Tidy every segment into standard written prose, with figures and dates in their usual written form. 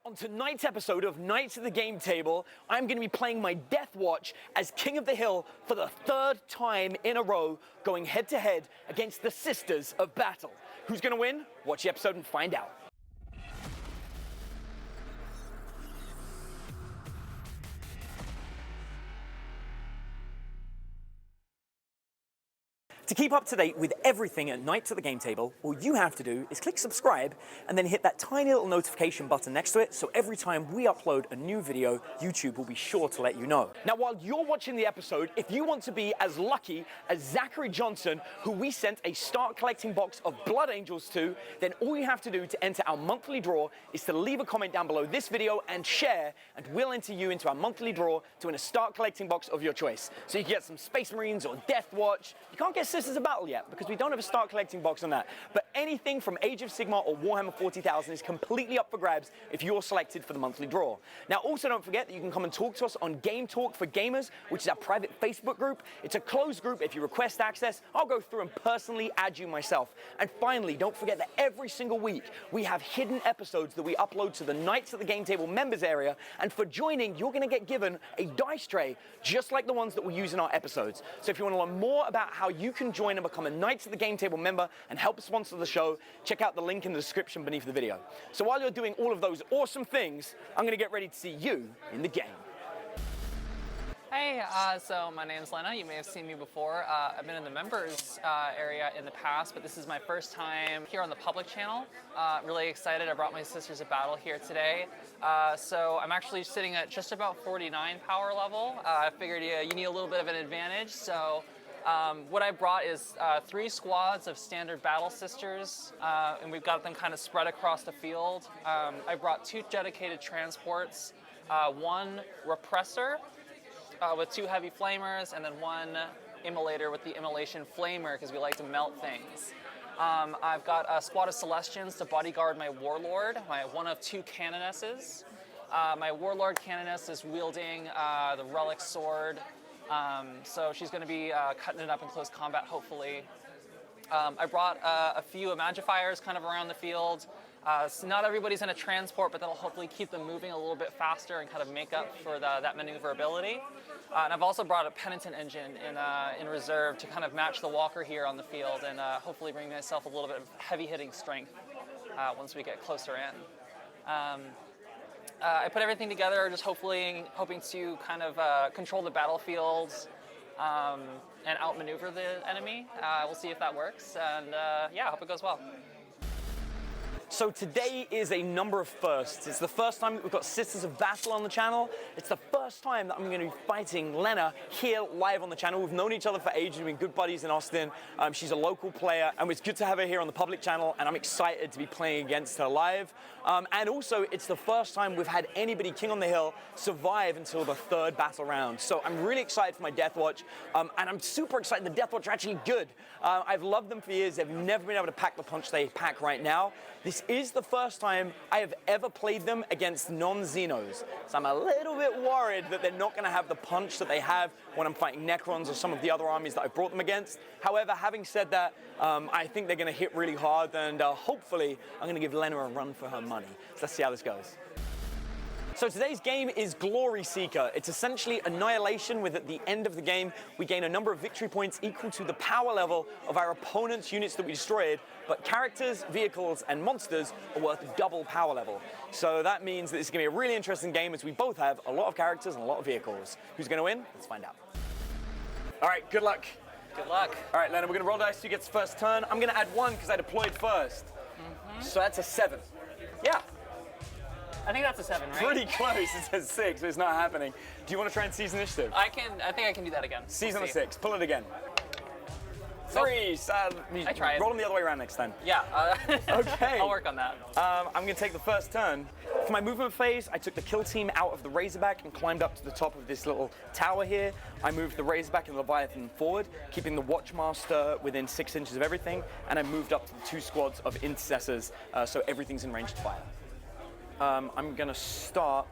On tonight's episode of Knights of the Game Table, I'm going to be playing my Deathwatch as King of the Hill for the third time in a row, going head-to-head against the Sisters of Battle. Who's going to win? Watch the episode and find out. To keep up to date with everything at Knights of the Game Table, all you have to do is click subscribe and then hit that tiny little notification button next to it, so every time we upload a new video, YouTube will be sure to let you know. Now, while you're watching the episode, if you want to be as lucky as Zachary Johnson, who we sent a start collecting box of Blood Angels to, then all you have to do to enter our monthly draw is to leave a comment down below this video and share, and we'll enter you into our monthly draw to win a start collecting box of your choice. So you can get some Space Marines or Deathwatch. You can't get Sisters of Battle yet because we don't have a start collecting box on that. But anything from Age of Sigmar or Warhammer 40,000 is completely up for grabs if you're selected for the monthly draw. Now, also don't forget that you can come and talk to us on Game Talk for Gamers, which is our private Facebook group. It's a closed group. If you request access, I'll go through and personally add you myself. And finally, don't forget that every single week we have hidden episodes that we upload to the Knights of the Game Table members area. And for joining, you're going to get given a dice tray, just like the ones that we use in our episodes. So if you want to learn more about how you can join and become a Knights of the Game Table member and help sponsor the show, check out the link in the description beneath the video. So while you're doing all of those awesome things, I'm going to get ready to see you in the game. Hey, so my name's Lena. You may have seen me before. I've been in the members area in the past, but this is my first time here on the public channel. Really excited. I brought my Sisters of Battle here today. So I'm actually sitting at just about 49 power level. I figured you need a little bit of an advantage. So what I brought is 3 squads of standard battle sisters, and we've got them kind of spread across the field. I brought 2 dedicated transports, 1 repressor with 2 heavy flamers, and then 1 immolator with the immolation flamer because we like to melt things. I've got a squad of Celestians to bodyguard my warlord, my one of 2 canonesses. My warlord canoness is wielding the relic sword. So she's going to be cutting it up in close combat, hopefully. I brought a few Imagifiers kind of around the field. So not everybody's in a transport, but that'll hopefully keep them moving a little bit faster and kind of make up for that maneuverability. And I've also brought a Penitent Engine in reserve to kind of match the Walker here on the field and hopefully bring myself a little bit of heavy-hitting strength once we get closer in. I put everything together just hoping to kind of control the battlefield and outmaneuver the enemy. We'll see if that works, and yeah, I hope it goes well. So today is a number of firsts. It's the first time that we've got Sisters of Battle on the channel. It's the first time that I'm going to be fighting Lena here live on the channel. We've known each other for ages. We've been good buddies in Austin. She's a local player, and it's good to have her here on the public channel, and I'm excited to be playing against her live. And also, it's the first time we've had anybody King on the Hill survive until the 3rd battle round. So I'm really excited for my Deathwatch, and I'm super excited the Deathwatch are actually good. I've loved them for years. They've never been able to pack the punch they pack right now. This is the first time I have ever played them against non-Xenos. So I'm a little bit worried that they're not going to have the punch that they have when I'm fighting Necrons or some of the other armies that I've brought them against. However, having said that, I think they're going to hit really hard, and hopefully I'm going to give Lena a run for her money. So let's see how this goes. So today's game is Glory Seeker. It's essentially Annihilation, with at the end of the game, we gain a number of victory points equal to the power level of our opponent's units that we destroyed, but characters, vehicles, and monsters are worth double power level. So that means that this is going to be a really interesting game as we both have a lot of characters and a lot of vehicles. Who's going to win? Let's find out. All right, good luck. Good luck. All right, Lena, we're going to roll dice. Who gets first turn? I'm going to add 1 because I deployed first. So that's a 7. Yeah. I think that's a 7, right? Pretty close. It says 6, but it's not happening. Do you want to try and seize initiative? I think I can do that again. Seize on a 6. Pull it again. 3. I tried. Roll them the other way around next time. Yeah. Okay. I'll work on that. I'm going to take the first turn. For my movement phase, I took the kill team out of the Razorback and climbed up to the top of this little tower here. I moved the Razorback and the Leviathan forward, keeping the Watchmaster within 6 inches of everything, and I moved up to the 2 squads of Intercessors, so everything's in ranged fire. I'm going to start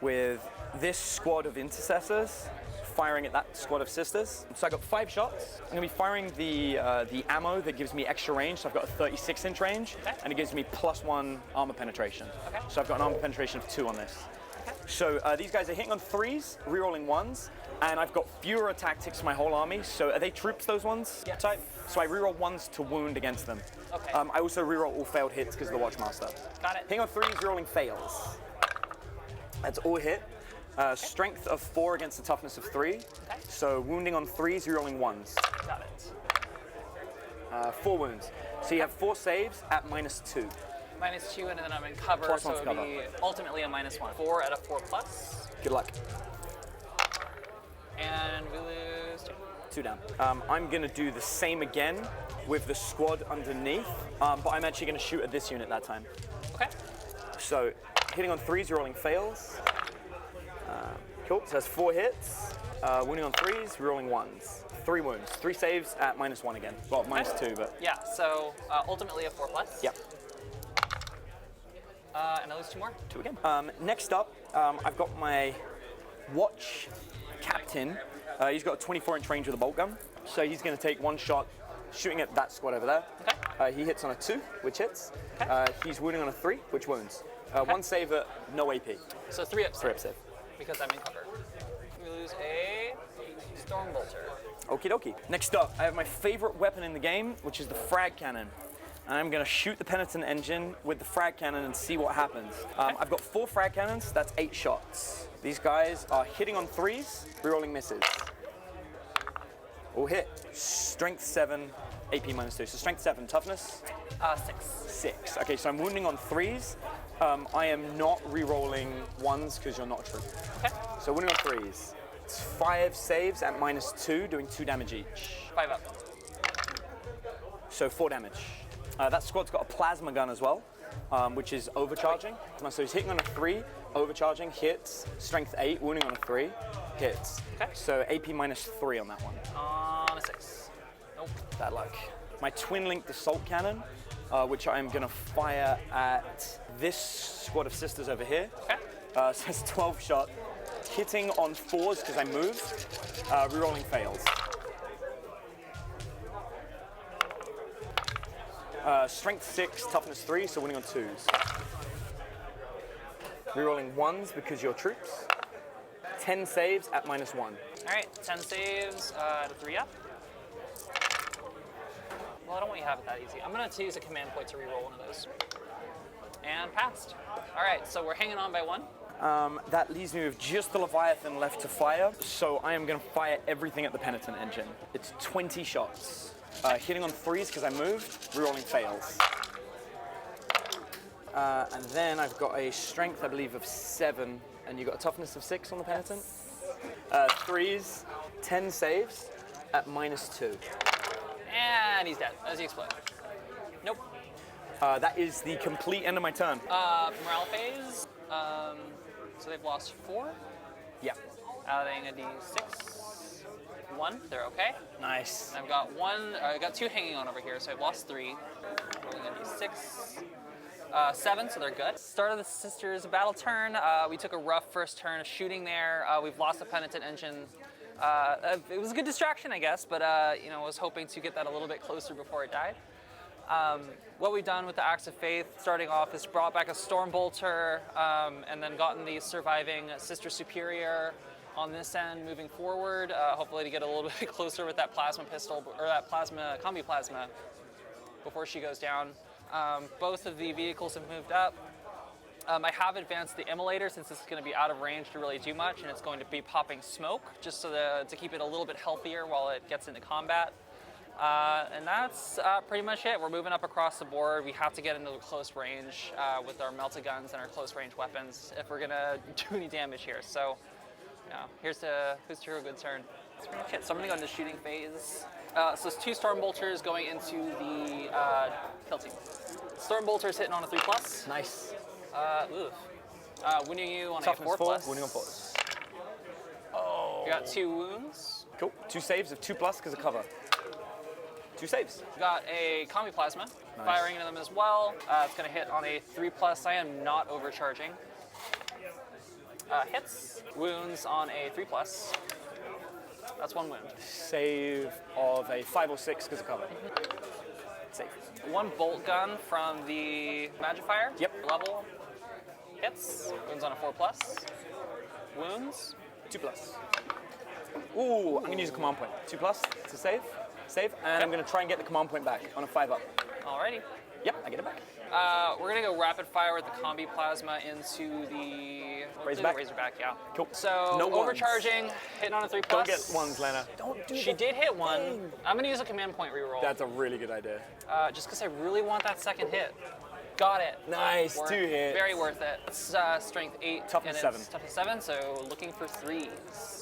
with this squad of Intercessors firing at that squad of sisters. So I got 5 shots. I'm gonna be firing the ammo that gives me extra range. So I've got a 36-inch range, and it gives me +1 armor penetration. So I've got an armor penetration of 2 on this. So these guys are hitting on 3s, rerolling 1s, and I've got fewer tactics my whole army. So are they troops, those ones? Yes. Type? So I reroll 1s to wound against them. Okay. I also reroll all failed hits because of the Watchmaster. Got it. Hitting on 3s, rerolling fails. That's all hit. Strength of 4 against the toughness of 3. So wounding on 3s, rerolling 1s. Got it. 4 wounds. So you have 4 saves at -2. -2, and then I'm in cover, +1 so it would cover. be ultimately a -1. 4 out of 4+. Good luck. And we lose 2. 2 down. I'm gonna do the same again with the squad underneath, but I'm actually gonna shoot at this unit that time. Okay. So hitting on 3s, rolling fails. Cool, so that's 4 hits. Wounding on 3s, rolling 1s. 3 wounds, 3 saves at -1 again. Well, -2, but. Yeah, so ultimately a 4+. Yep. And I lose 2 more. 2 again. Next up, I've got my watch captain. He's got a 24-inch range with a bolt gun, so he's going to take 1 shot shooting at that squad over there. Okay. He hits on a 2, which hits. Okay. He's wounding on a 3, which wounds. 1 save at no AP. So 3 up 3 up save. because I'm in cover. We lose a Stormbolter. Okie dokie. Next up, I have my favorite weapon in the game, which is the frag cannon. And I'm going to shoot the penitent engine with the frag cannon and see what happens. I've got 4 frag cannons, that's 8 shots. These guys are hitting on 3s, rerolling misses. All hit. Strength 7, AP -2. So strength 7, toughness? 6. 6. Okay, so I'm wounding on 3s. I am not rerolling 1s because you're not a troop. Okay. So wounding on 3s. It's 5 saves at -2, doing 2 damage each. 5 up. So 4 damage. That squad's got a plasma gun as well, which is overcharging. So he's hitting on a 3, overcharging, hits, strength 8, wounding on a 3, hits. Okay. So AP -3 on that one. On a 6. Nope. Bad luck. My twin-linked assault cannon, which I'm gonna fire at this squad of sisters over here. Okay. So it's 12 shot, hitting on 4s because I moved, rerolling fails. Strength 6, toughness 3, so winning on 2s. Rerolling 1s because you're troops. 10 saves at -1. All right, 10 saves at a 3 up. Well, I don't want you to have it that easy. I'm going to use a command point to reroll one of those. And passed. All right, so we're hanging on by 1. That leaves me with just the Leviathan left to fire, so I am going to fire everything at the penitent engine. It's 20 shots. Hitting on 3s because I moved, rerolling fails. And then I've got a strength, I believe, of 7, and you've got a toughness of 6 on the penitent. 3s, 10 saves at -2. And he's dead as he exploded. Nope. That is the complete end of my turn. Morale phase. So they've lost 4. Yeah. Adding a d6. 1, they're okay. Nice. I've got 1, I got 2 hanging on over here, so I've lost 3. Rolling a d6. 7, so they're good. Start of the sisters' battle turn. We took a rough first turn of shooting there. We've lost the penitent engine. It was a good distraction, I guess, but I was hoping to get that a little bit closer before it died. What we've done with the Acts of Faith, starting off, is brought back a Stormbolter, and then gotten the surviving Sister Superior on this end moving forward, hopefully to get a little bit closer with that plasma pistol, or that plasma, combi plasma, before she goes down. Both of the vehicles have moved up. I have advanced the immolator since this is going to be out of range to really do much, and it's going to be popping smoke just so to keep it a little bit healthier while it gets into combat. And that's pretty much it. We're moving up across the board. We have to get into close range with our melta guns and our close range weapons if we're going to do any damage here. So, who's to hero good turn. That's pretty much it. So I'm going to go into shooting phase. So it's 2 Stormbolters going into the kill team. Stormbolters hitting on a 3+. Nice. Wounding you on Toughness a 4+. Wounding on 4s. You got 2 wounds. Cool. 2 saves of 2+ because of cover. 2 saves. Got a combi plasma, firing into them as well. It's going to hit on a 3+. I am not overcharging. Hits. Wounds on a 3+. That's 1 wound. Save of a 5 or 6 because of cover. Save. 1 bolt gun from the Magifier. Yep. Level. Hits. Wounds on a 4+. Wounds. 2+. Ooh, I'm gonna use a command point. 2+ to save. Save, and I'm gonna try and get the command point back on a 5-up. Alrighty. Yep, I get it back. We're gonna go rapid fire with the combi plasma into the Razorback, yeah. Cool. So No overcharging, hitting on a 3+. Don't get ones, Lena. Don't do She did hit 1. thing. I'm gonna use a command point reroll. That's a really good idea. Just because I really want that second hit. Got it. Nice, 2 hits. Very worth it. It's strength 8. Toughness and 7. It's toughness 7, so looking for 3s.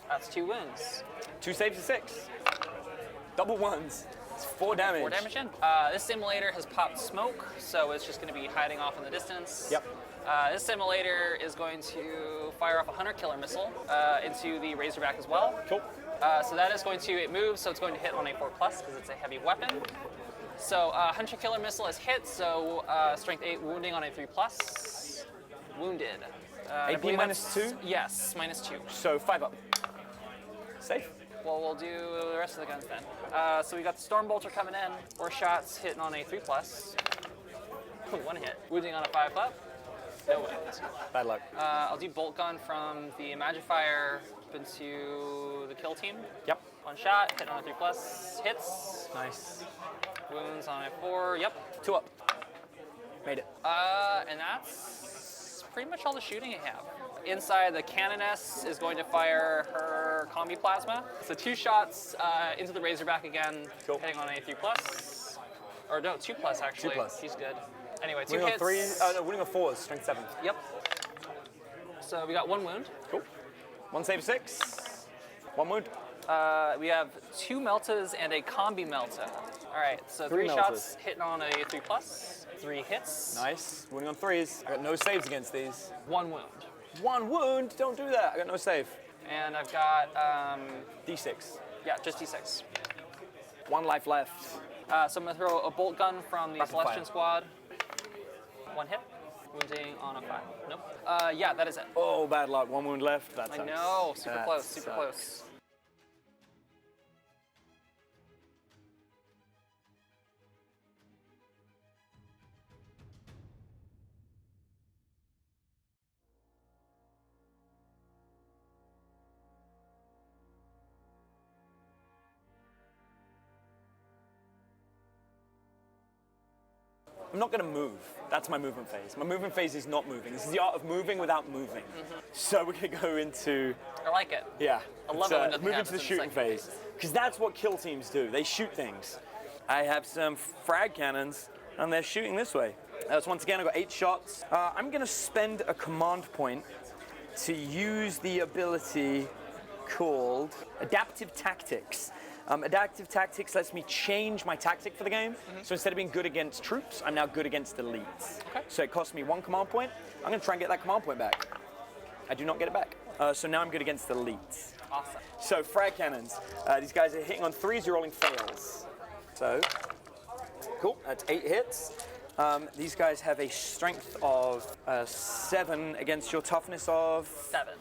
That's 2 wounds. 2 saves to 6. Double 1s. It's 4 damage. 4 damage in. This simulator has popped smoke, so it's just going to be hiding off in the distance. Yep. This simulator is going to fire off a Hunter Killer missile into the Razorback as well. Cool. So that is going to, it moves, so it's going to hit on a 4+ because it's a heavy weapon. So Hunter Killer missile is hit, so strength 8 wounding on a 3+. Wounded. AP -2? Yes, -2. So 5-up. Save. Well, we'll do the rest of the guns then. So we got the Stormbolter coming in. 4 shots, hitting on a 3+. 1 hit. Wounding on a 5+. No wounds. Bad luck. I'll do Bolt Gun from the Magifier into the kill team. Yep. 1 shot, hit on a 3+. Hits. Nice. Wounds on a 4. Yep. 2 up. Made it. And that's pretty much all the shooting I have. Inside, the Canoness is going to fire her combi plasma. So 2 shots into the Razorback again, Cool. hitting on a 3+. Or no, 2+ actually. 2+. She's good. Anyway, 2 Winning on hits. 3. No, winning on 4s. Strength 7. Yep. So we got 1 wound. Cool. 1 save 6. 1 wound. We have 2 Meltas and a combi Melta. All right, so 3 Meltas. shots hitting on a 3+. 3 hits. Nice. Winning on 3s. I got no saves against these. 1 wound. 1 wound. Don't do that. I got no save. And I've got, D6. yeah, just D6. 1 life left. So I'm gonna throw a bolt gun from the Rapid Celestian fire. squad. 1 hit. Wounding on a 5. Nope. Yeah, that is it. Oh, bad luck. 1 wound left. That I sucks. know. Super That close. Super sucks. close. I'm not going to move. That's my movement phase. My movement phase is not moving. This is the art of moving without moving. So we're going to go into, I like it. yeah. I love it when nothing move into happens the in the shooting second phase. Because that's what kill teams do. They shoot things. I have some frag cannons, and they're shooting this way. So once again, I've got 8 shots. I'm going to spend a command point to use the ability called Adaptive Tactics. Adaptive Tactics lets me change my tactic for the game. So instead of being good against troops, I'm now good against elites. Okay. So it costs me 1 command point. I'm going to try and get that command point back. I do not get it back. So now I'm good against elites. Awesome. So frag cannons. These guys are hitting on 3s, you're rolling fails. So, cool, that's 8 hits. These guys have a strength of 7 against your toughness of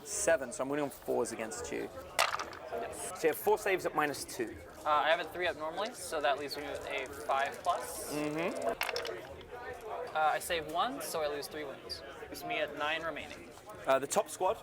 7, so I'm winning on 4s against you. Yes. So you have 4 saves at -2. I have a 3 up normally, so that leaves me with a 5+. I save 1, so I lose 3 wounds. Leaves me at 9 remaining. The top squad,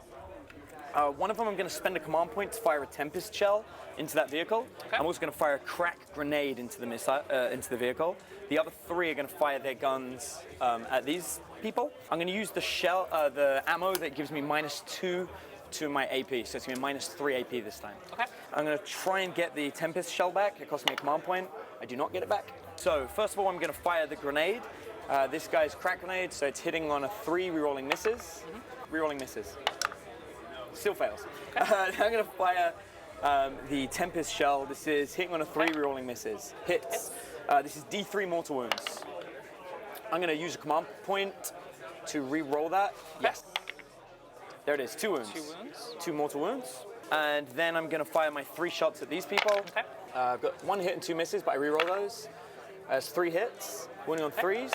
one of them I'm going to spend a command point to fire a Tempest Shell into that vehicle. Okay. I'm also going to fire a crack grenade into the missile, into the vehicle. The other 3 are going to fire their guns at these people. I'm going to use the shell, the ammo that gives me -2 to my AP, so it's going to be -3 AP this time. Okay. I'm going to try and get the Tempest Shell back. It costs me a command point. I do not get it back. So first of all, I'm going to fire the grenade. This guy's crack grenade, so it's hitting on a 3, rerolling misses. Rerolling misses. Still fails. I'm going to fire the Tempest Shell. This is hitting on a 3, rerolling misses. Hits. This is D3 mortal wounds. I'm going to use a command point to re-roll that. Yes. There it is, 2 wounds. 2 wounds. 2 mortal wounds. And then I'm going to fire my 3 shots at these people. Okay. I've got 1 hit and 2 misses, but I re-roll those. That's 3 hits. Wounding on 3s.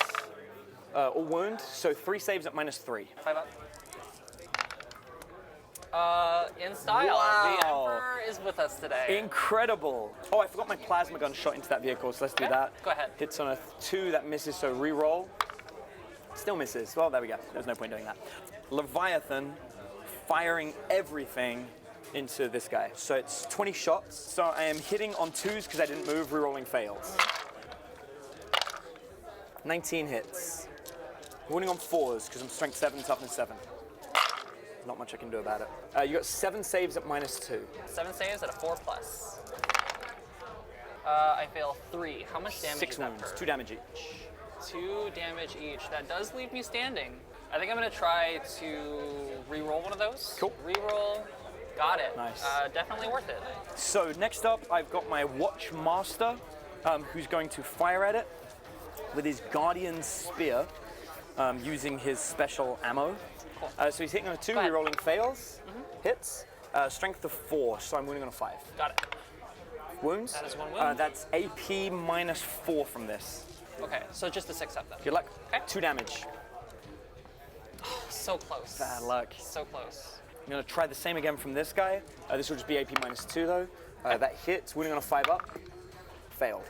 All wound. So 3 saves at -3. 5 up. In style. Wow. The Emperor is with us today. Incredible. Oh, I forgot my plasma gun shot into that vehicle, so let's do that. Go ahead. Hits on a 2, that misses, so re-roll. Still misses. Well, there we go. There's no point doing that. Leviathan firing everything into this guy. So it's 20 shots. So I am hitting on 2s because I didn't move, re-rolling fails. 19 hits. Wounding on 4s because I'm strength 7, toughness 7. Not much I can do about it. You got 7 saves at -2. 7 saves at a 4+. I fail 3. How much damage 6 is that wounds, per? 2 damage each. 2 damage each. That does leave me standing. I think I'm going to try to re-roll one of those. Cool. Re-roll. Got it. Nice. Definitely worth it. So next up, I've got my Watch Master, who's going to fire at it with his Guardian Spear, using his special ammo. Cool. So he's hitting on a 2, Go ahead. re-rolling fails, hits, strength of 4, so I'm wounding on a 5. Got it. Wounds? That is 1 wound. That's AP -4 from this. Okay, so just a 6 up then. Good luck. Okay. 2 damage. So close. Bad luck. So close. I'm going to try the same again from this guy. This will just be AP -2 though. That hits, wounding on a 5 up. Failed.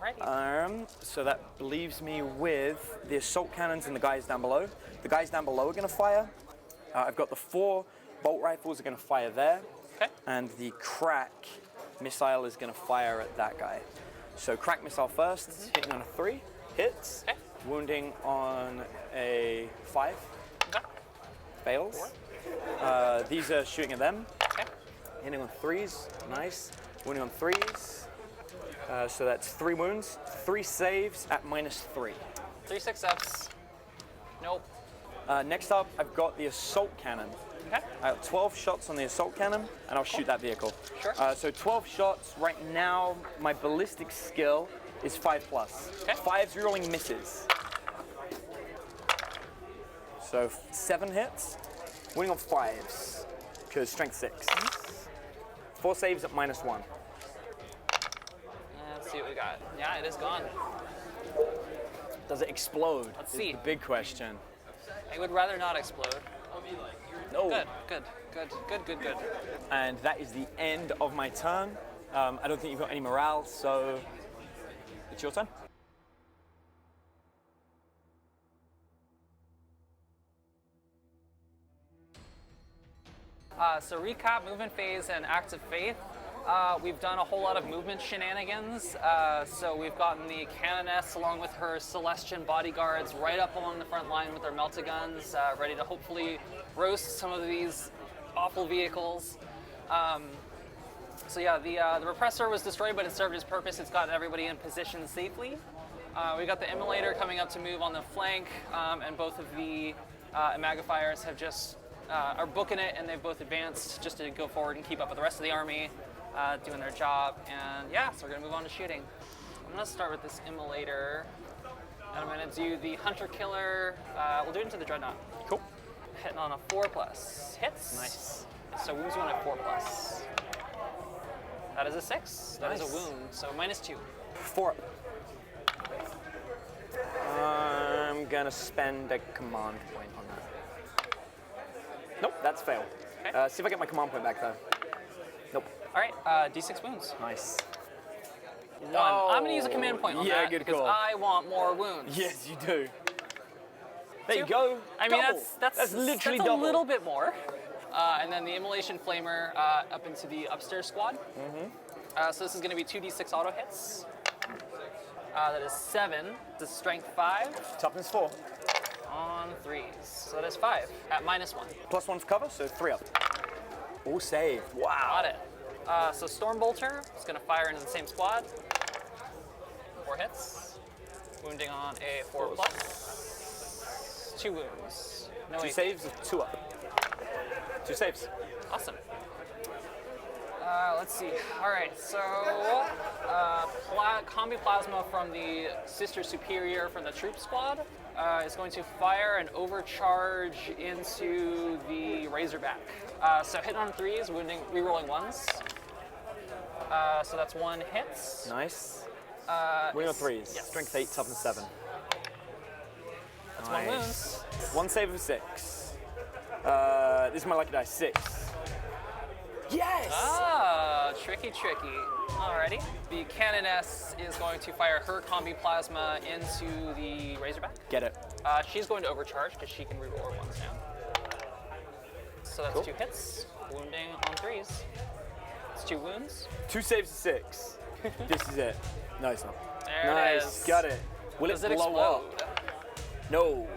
Alrighty. So that leaves me with the assault cannons and the guys down below. The guys down below are going to fire. I've got the 4 bolt rifles are going to fire there. Okay. And the crack missile is going to fire at that guy. So crack missile first, hitting on a 3, hits. Okay. Wounding on a 5, Okay. fails. These are shooting at them. Okay. Hitting on 3s, nice. Wounding on 3s. So that's 3 wounds, 3 saves at -3. 3 success. Nope. Next up, I've got the assault cannon. Okay. I have 12 shots on the assault cannon, and I'll shoot that vehicle. Sure. So 12 shots. Right now, my ballistic skill is 5+. Okay. 5's rerolling misses. So 7 hits, winning on 5s, because strength 6. 4 saves at -1. Let's see what we got. Yeah, it is gone. Does it explode? Let's Is see. the big question. I would rather not explode. No. Good. And that is the end of my turn. I don't think you've got any morale, so it's your turn. So recap, movement phase, and acts of faith. We've done a whole lot of movement shenanigans. So we've gotten the Canoness along with her Celestian bodyguards right up along the front line with their melta-guns, ready to hopefully roast some of these awful vehicles. So yeah, the repressor was destroyed, but it served its purpose. It's gotten everybody in position safely. We got the immolator coming up to move on the flank, and both of the magnifiers have just are booking it, and they've both advanced just to go forward and keep up with the rest of the army, doing their job. And yeah, so we're gonna move on to shooting. I'm gonna start with this immolator, and I'm gonna do the hunter killer. We'll do it into the dreadnought. Cool. Hitting on a 4+. Hits. Nice. So wounds one at 4+. That is a 6. That is Nice. a wound. So -2. 4 up. I'm gonna spend a command point on that. Nope, that's failed. Okay. See if I get my command point back though. Nope. All right, D6 wounds. Nice. 1. I'm gonna use a command point on Yeah, that good because call. I want more wounds. Yes, you do. There you 2. go. I mean, Double. that's literally a double. little bit more. And then the immolation flamer up into the upstairs squad. So this is going to be 2d6 auto hits. That is 7. This is strength 5 Toughness 4. on 3s. So that is 5 at -1. +1's cover, so 3 up. All saved. Wow. Got it. So Stormbolter is going to fire into the same squad. 4 hits. Wounding on a 4+. 2 wounds. No 2 AP. saves, 2 up. 2 saves. Awesome. Let's see. All right, so Combi Plasma from the Sister Superior from the Troop Squad is going to fire an overcharge into the Razorback. So hit on 3s, wounding, rerolling 1s. So that's 1 hit. Nice. Wing on 3s. Yes. Strength 8, toughness 7. That's 1 wound. 1 save of 6. This is my lucky die, 6. Yes! Ah, tricky. Alrighty. The Cannoness is going to fire her Combi Plasma into the Razorback. Get it. She's going to overcharge because she can reroll her ones now. So that's Cool. 2 hits, wounding on 3s. It's 2 wounds. 2 saves to 6. This is it. Nice one. There nice. it is. Got it. Will Does it it blow explode? up? No.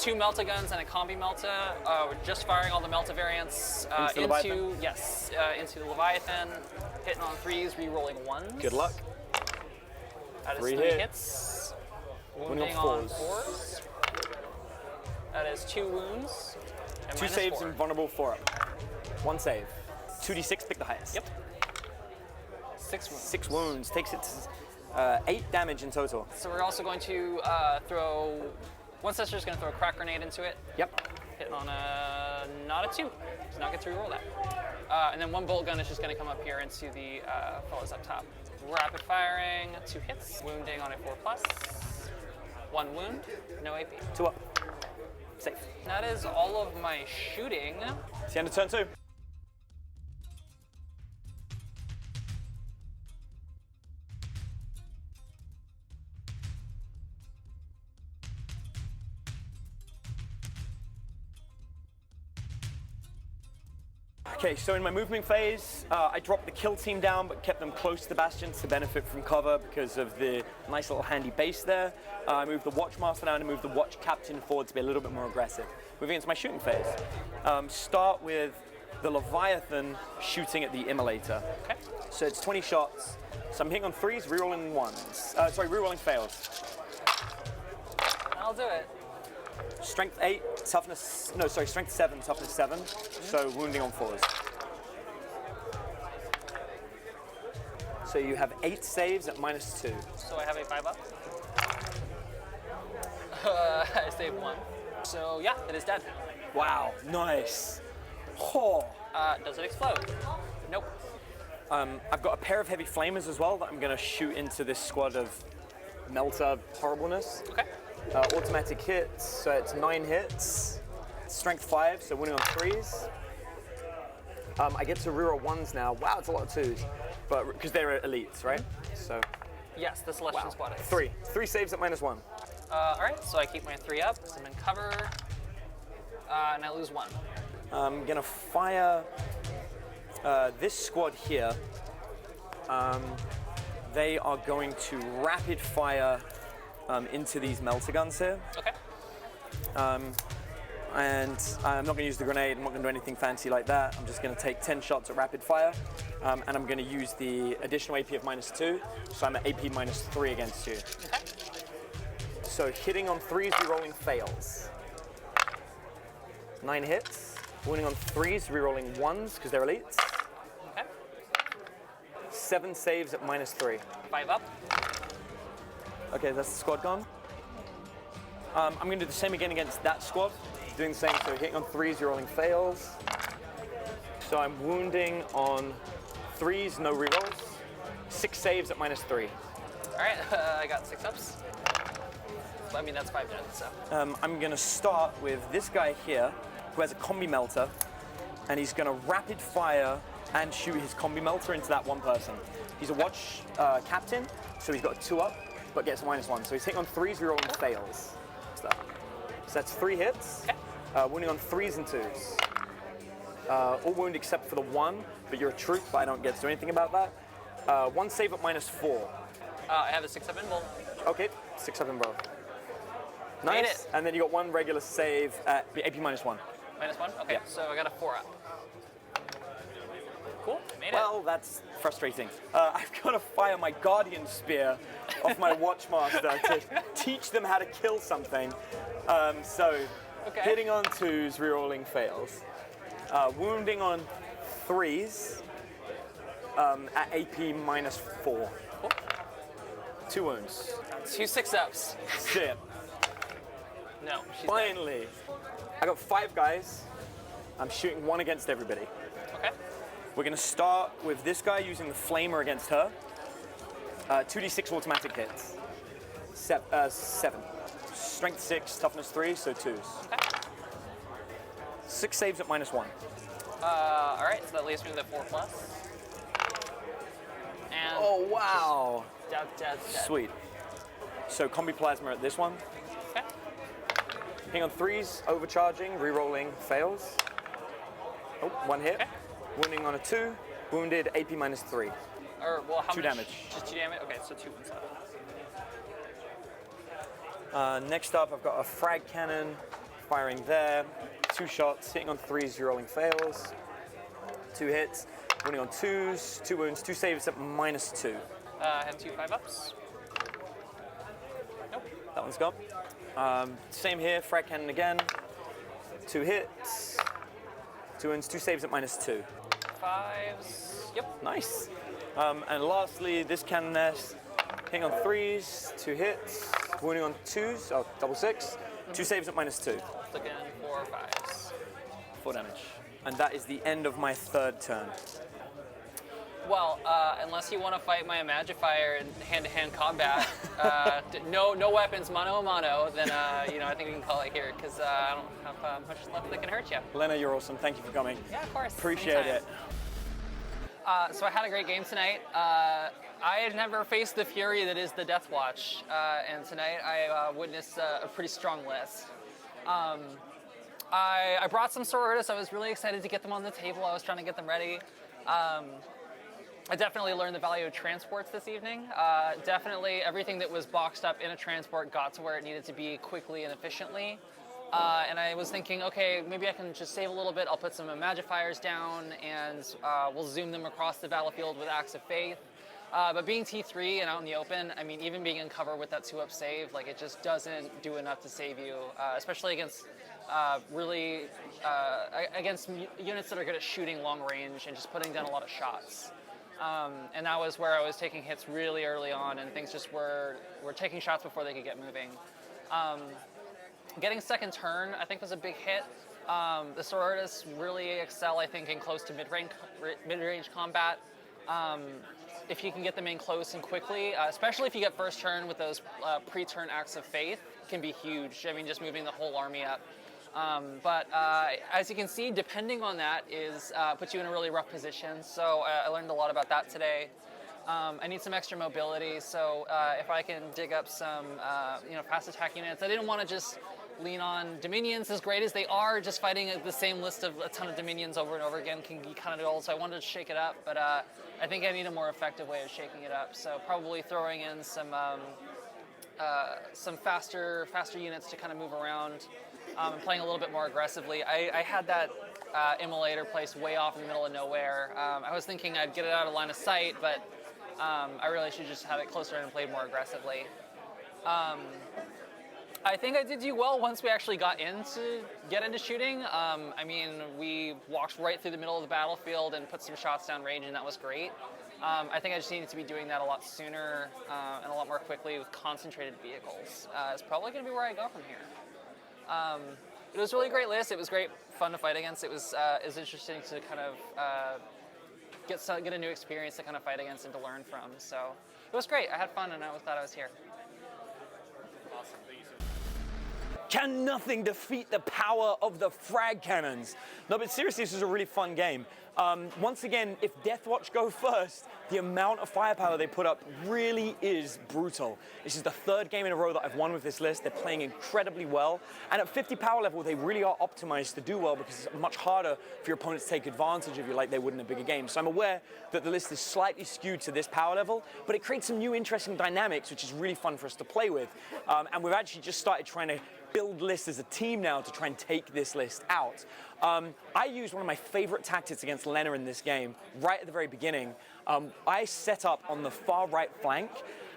2 Melta guns and a Combi Melta. We're just firing all the Melta variants Into the Leviathan? into the Leviathan. Hitting on 3s, re-rolling 1s. Good luck. That is 3 3 hits. hits. Wounding Wounding on on 4s. That is 2 wounds. And 2 minus saves 4. and vulnerable 4 up. 1 save. 2d6, pick the highest. Yep. 6 wounds. 6 wounds. Takes it to 8 damage in total. So we're also going to throw. One sister's going to throw a crack grenade into it. Yep. Hitting on a not a 2. Does not get to reroll that. And then 1 bolt gun is just going to come up here into the fellas up top. Rapid firing, 2 hits, wounding on a 4+. 1 wound, no AP. 2 up. Safe. That is all of my shooting. It's the end of turn 2. Okay, so in my movement phase, I dropped the kill team down, but kept them close to the bastions to benefit from cover because of the nice little handy base there. I moved the Watchmaster down and moved the Watch Captain forward to be a little bit more aggressive. Moving into my shooting phase, start with the Leviathan shooting at the Immolator. Okay. So it's 20 shots. So I'm hitting on 3s, rerolling 1s. Rerolling fails. I'll do it. Strength 8, strength 7, toughness 7. So wounding on 4s. So you have 8 saves at -2. So I have a 5 up. I saved 1. So yeah, it is dead. Wow, nice. Oh. Does it explode? Nope. I've got a pair of heavy flamers as well that I'm going to shoot into this squad of Melta horribleness. Okay. Automatic hits, so it's 9 hits. Strength 5, so winning on 3s. I get to reroll 1s now. Wow, it's a lot of 2s, but because they're elites, right? So. Yes, the Celestial Squad is. 3 saves at -1. All right, so I keep my 3 up. So I'm in cover, and I lose 1. I'm gonna fire this squad here. They are going to rapid fire into these melter guns here. Okay. And I'm not going to use the grenade, I'm not going to do anything fancy like that. I'm just going to take 10 shots at rapid fire, and I'm going to use the additional AP of -2, so I'm at AP -3 against you. Okay. So hitting on 3s, rerolling fails. 9 hits. Wounding on 3s, rerolling 1s, because they're elites. Okay. 7 saves at -3. 5 up. Okay, that's the squad gone. I'm going to do the same again against that squad. Doing the same, so hitting on 3s, you're rolling fails. So I'm wounding on 3s, no rerolls. 6 saves at -3. All right, I got 6 ups. I mean, that's 5 dead, so. I'm going to start with this guy here, who has a combi melter, and he's going to rapid fire and shoot his combi melter into that one person. He's a watch captain, so he's got a 2 up, but gets a -1. So he's hitting on 3s, rerolling fails. So that's 3 hits. Okay. Wounding on 3s and 2s. All wound except for the 1, but you're a troop, but I don't get to do anything about that. 1 save at -4. I have a 6 up in bolt. Okay, 6 up in both. Made Nice. it. And then you got 1 regular save at AP -1. -1? Okay, Yeah. so I got a 4 up. Cool, made Well, that's frustrating. I've got to fire my Guardian Spear off my Watchmaster to teach them how to kill something. Okay. Hitting on 2s, rerolling fails. Wounding on 3s at AP -4. Cool. 2 wounds. 2 6 ups. Shit. No, she's Finally. I got 5 guys. I'm shooting 1 against everybody. dead. Okay. We're going to start with this guy using the Flamer against her. 2d6 automatic hits. 7. Strength 6, toughness 3, so 2s. Okay. 6 saves at -1. All right, so that leaves me with a 4+. And Oh, wow. Dead. Sweet. So combi plasma at this one. Okay. Hitting on 3s, overcharging, re-rolling, fails. Oh, 1 hit. Okay. Wounding on a 2, wounded, AP -3. Or, well, how 2 much? damage. Just 2 damage? Okay, so 2 inside. Next up, I've got a frag cannon firing there. 2 shots, hitting on 3s, re-rolling fails. 2 hits, wounding on 2s, 2 wounds, 2 saves at -2. I have 2 5-ups. Nope. That one's gone. Same here, frag cannon again. 2 hits, 2 wounds, 2 saves at -2. 5s. Yep. Nice. And lastly, this cannoness, hitting on 3s, 2 hits, wounding on 2s, oh, double 6, 2 saves at -2. Looking for 5s. 4 damage. And that is the end of my 3rd turn. Well, unless you want to fight my Magifier in hand-to-hand combat, no weapons, mano a mano, then I think we can call it here because I don't have much left that can hurt you. Lena, you're awesome. Thank you for coming. Yeah, of course. Appreciate Anytime. it. So I had a great game tonight. I had never faced the fury that is the Deathwatch, and tonight I witnessed a pretty strong list. I brought some sororitas. I was really excited to get them on the table. I was trying to get them ready. I definitely learned the value of transports this evening. Definitely everything that was boxed up in a transport got to where it needed to be quickly and efficiently. And I was thinking, okay, maybe I can just save a little bit. I'll put some Magifiers down and we'll zoom them across the battlefield with Acts of Faith. But being T3 and out in the open, I mean, even being in cover with that 2-up save, like it just doesn't do enough to save you, especially against against units that are good at shooting long range and just putting down a lot of shots. And that was where I was taking hits really early on, and things just were taking shots before they could get moving. Getting second turn, I think, was a big hit. The sororitas really excel, I think, in close to mid-range combat. If you can get them in close and quickly, especially if you get first turn with those pre-turn Acts of Faith, can be huge. I mean, just moving the whole army up. But as you can see, depending on that puts you in a really rough position. So I learned a lot about that today. I need some extra mobility, so if I can dig up some fast attack units. I didn't want to just lean on Dominions, as great as they are. Just fighting the same list of a ton of Dominions over and over again can be kind of dull, so I wanted to shake it up. But I think I need a more effective way of shaking it up. So probably throwing in some faster units to kind of move around. Playing a little bit more aggressively. I had that immolator placed way off in the middle of nowhere. I was thinking I'd get it out of line of sight, but I really should just have it closer and played more aggressively. I think I did do well once we actually get into shooting. I mean, we walked right through the middle of the battlefield and put some shots down range, and that was great. I think I just needed to be doing that a lot sooner and a lot more quickly with concentrated vehicles. It's probably going to be where I go from here. It was a really great list. It was great fun to fight against. It was interesting to kind of get a new experience to kind of fight against and to learn from. So it was great. I had fun, and I thought I was here. Awesome. Thank you so much. Can nothing defeat the power of the frag cannons? No, but seriously, this was a really fun game. Once again, if Deathwatch go first, the amount of firepower they put up really is brutal. This is the 3rd game in a row that I've won with this list. They're playing incredibly well. And at 50 power level, they really are optimized to do well because it's much harder for your opponents to take advantage of you like they would in a bigger game. So I'm aware that the list is slightly skewed to this power level, but it creates some new interesting dynamics, which is really fun for us to play with. And we've actually just started trying to build lists as a team now to try and take this list out. I used one of my favorite tactics against Lena in this game right at the very beginning. I set up on the far right flank,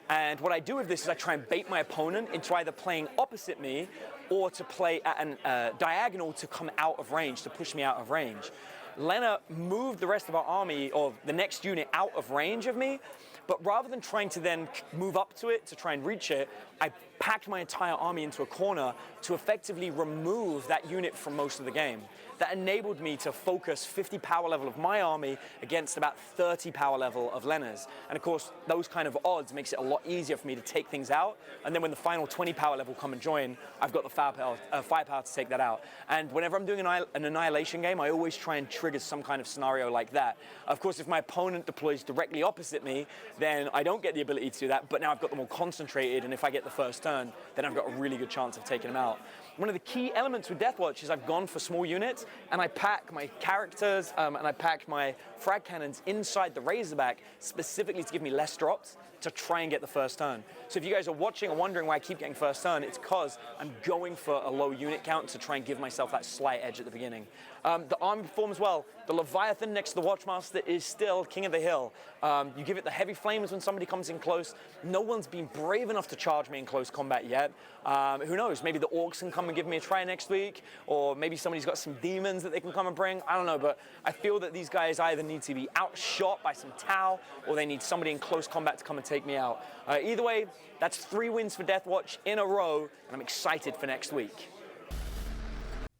and what I do with this is I try and bait my opponent into either playing opposite me or to play at an diagonal to come out of range, to push me out of range. Lena moved the rest of our army, or the next unit, out of range of me, But rather than trying to then move up to it to try and reach it, I packed my entire army into a corner to effectively remove that unit from most of the game. That enabled me to focus 50 power level of my army against about 30 power level of Lena's. And of course, those kind of odds makes it a lot easier for me to take things out. And then when the final 20 power level come and join, I've got the firepower to take that out. And whenever I'm doing an annihilation game, I always try and trigger some kind of scenario like that. Of course, if my opponent deploys directly opposite me, then I don't get the ability to do that, but now I've got them all concentrated, and if I get the first turn, then I've got a really good chance of taking them out. One of the key elements with Deathwatch is I've gone for small units, and I pack my characters and I pack my frag cannons inside the Razorback specifically to give me less drops to try and get the first turn. So if you guys are watching and wondering why I keep getting first turn, it's because I'm going for a low unit count to try and give myself that slight edge at the beginning. The army performs well. The Leviathan next to the Watchmaster is still king of the hill. You give it the heavy flames when somebody comes in close. No one's been brave enough to charge me in close combat yet. Who knows, maybe the orcs can come and give me a try next week, or maybe somebody's got some demons that they can come and bring. I don't know, but I feel that these guys either need to be outshot by some Tau, or they need somebody in close combat to come and take me out. Either way, that's 3 wins for Deathwatch in a row, and I'm excited for next week.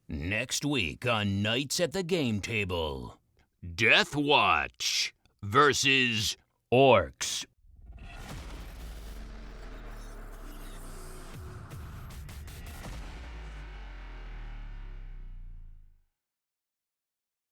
Next week on Knights at the Game Table, Deathwatch versus Orcs.